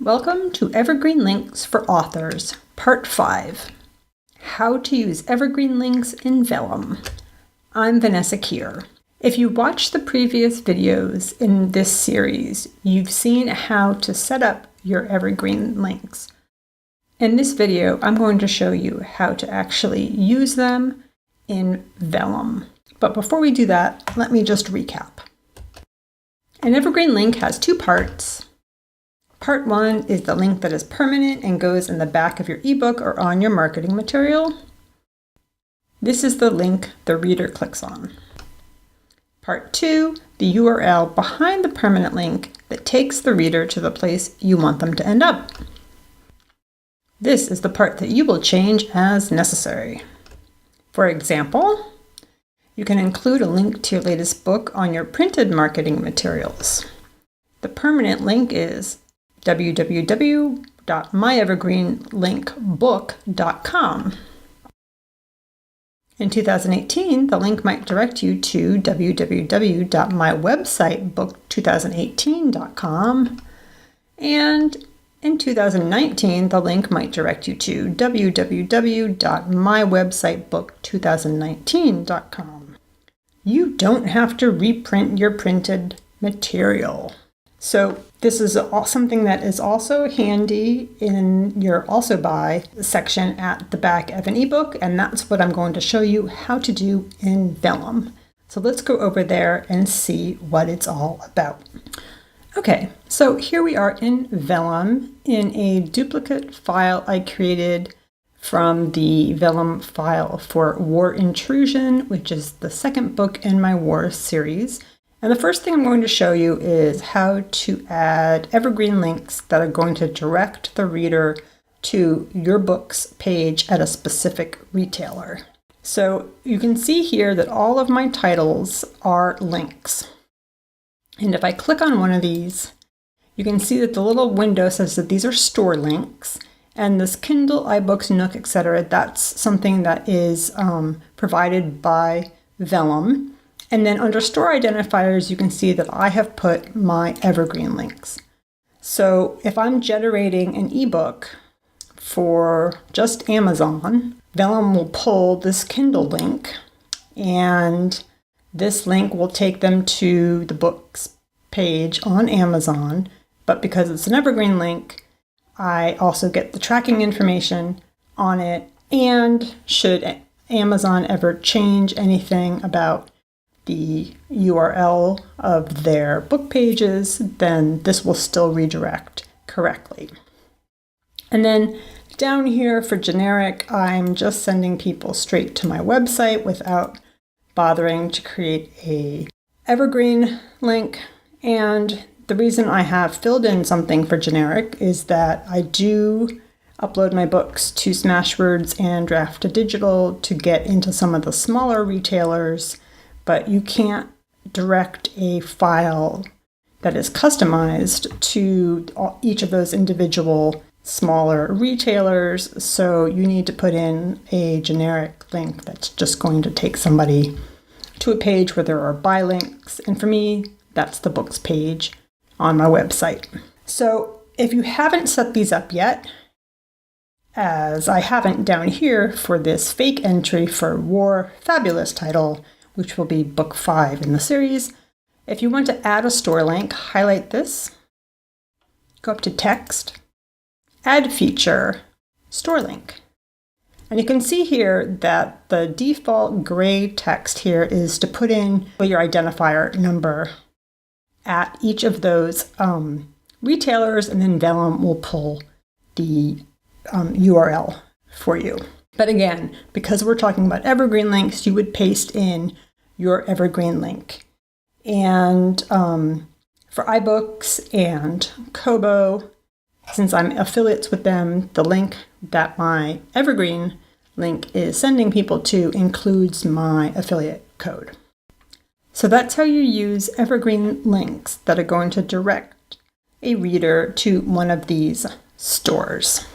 Welcome to Evergreen Links for Authors, Part 5. How to use Evergreen links in Vellum. I'm Vanessa Keir. If you watched the previous videos in this series, you've seen how to set up your Evergreen links. In this video, I'm going to show you how to actually use them in Vellum. But before we do that, let me just recap. An Evergreen link has two parts. Part 1 is the link that is permanent and goes in the back of your ebook or on your marketing material. This is the link the reader clicks on. Part 2, the URL behind the permanent link that takes the reader to the place you want them to end up. This is the part that you will change as necessary. For example, you can include a link to your latest book on your printed marketing materials. The permanent link is www.myevergreenlinkbook.com. In 2018, the link might direct you to www.mywebsitebook2018.com, and in 2019, the link might direct you to www.mywebsitebook2019.com. You don't have to reprint your printed material. So this is something that is also handy in your Also Buy section at the back of an ebook, and that's what I'm going to show you how to do in Vellum. So let's go over there and see what it's all about. Okay, so here we are in Vellum in a duplicate file I created from the Vellum file for War Intrusion, which is the second book in my War series. And the first thing I'm going to show you is how to add evergreen links that are going to direct the reader to your book's page at a specific retailer. So you can see here that all of my titles are links. And if I click on one of these, you can see that the little window says that these are store links. And this Kindle, iBooks, Nook, etc., that's something that is provided by Vellum. And then under store identifiers, you can see that I have put my evergreen links. So if I'm generating an ebook for just Amazon, Vellum will pull this Kindle link, and this link will take them to the book's page on Amazon. But because it's an evergreen link, I also get the tracking information on it. And should Amazon ever change anything about the URL of their book pages, then this will still redirect correctly. And then down here for generic, I'm just sending people straight to my website without bothering to create a evergreen link. And the reason I have filled in something for generic is that I do upload my books to Smashwords and Draft2Digital to get into some of the smaller retailers, but you can't direct a file that is customized to each of those individual smaller retailers, so you need to put in a generic link that's just going to take somebody to a page where there are buy links, and for me, that's the books page on my website. So if you haven't set these up yet, as I haven't down here for this fake entry for War Fabulous title, which will be book 5 in the series. If you want to add a store link, highlight this, go up to Text, Add Feature, Store Link. And you can see here that the default gray text here is to put in your identifier number at each of those retailers, and then Vellum will pull the URL for you. But again, because we're talking about evergreen links, you would paste in your evergreen link. And for iBooks and Kobo, since I'm affiliates with them, the link that my evergreen link is sending people to includes my affiliate code. So that's how you use evergreen links that are going to direct a reader to one of these stores.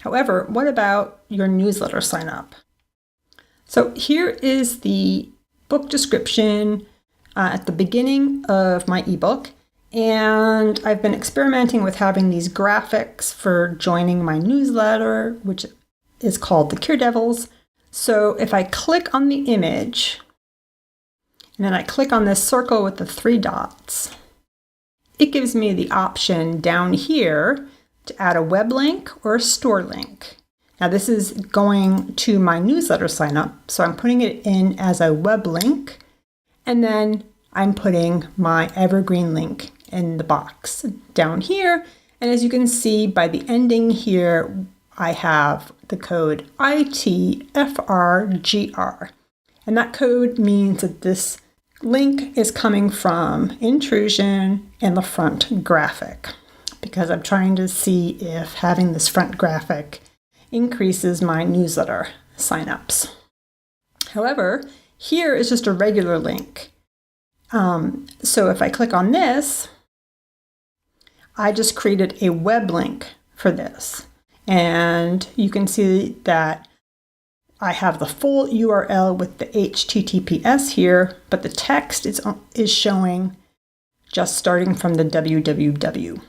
However, what about your newsletter sign up? So here is the book description at the beginning of my ebook, And I've been experimenting with having these graphics for joining my newsletter, which is called the Cure Devils. So if I click on the image, and then I click on this circle with the 3 dots, it gives me the option down here to add a web link or a store link. Now this is going to my newsletter sign up, so I'm putting it in as a web link, and then I'm putting my Evergreen link in the box down here. And as you can see by the ending here, I have the code ITFRGR. And that code means that this link is coming from intrusion and the front graphic, because I'm trying to see if having this front graphic increases my newsletter signups. However, here is just a regular link. So if I click on this, I just created a web link for this. And you can see that I have the full URL with the HTTPS here, but the text is showing just starting from the www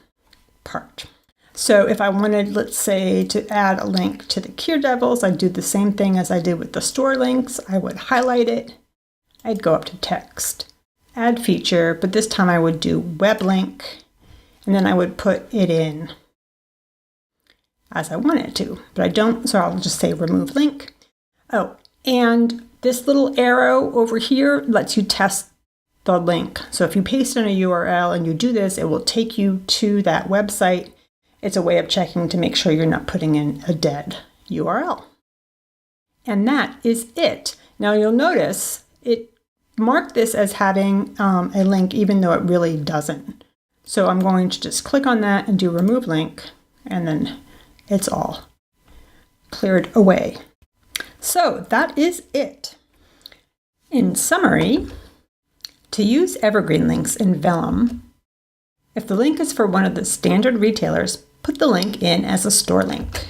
part. So if I wanted, let's say, to add a link to the Cure Devils, I'd do the same thing as I did with the store links. I would highlight it. I'd go up to text, add feature, but this time I would do web link, and then I would put it in as I want it to, but I don't, so I'll just say remove link. Oh, and this little arrow over here lets you test the link. So if you paste in a URL and you do this, it will take you to that website. It's a way of checking to make sure you're not putting in a dead URL. And that is it. Now you'll notice it marked this as having a link even though it really doesn't. So I'm going to just click on that and do remove link, and then it's all cleared away. So that is it. In summary, to use Evergreen links in Vellum, if the link is for one of the standard retailers, put the link in as a store link.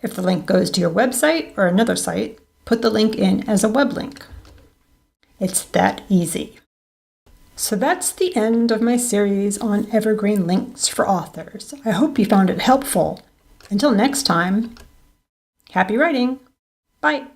If the link goes to your website or another site, put the link in as a web link. It's that easy. So that's the end of my series on Evergreen links for authors. I hope you found it helpful. Until next time, happy writing! Bye!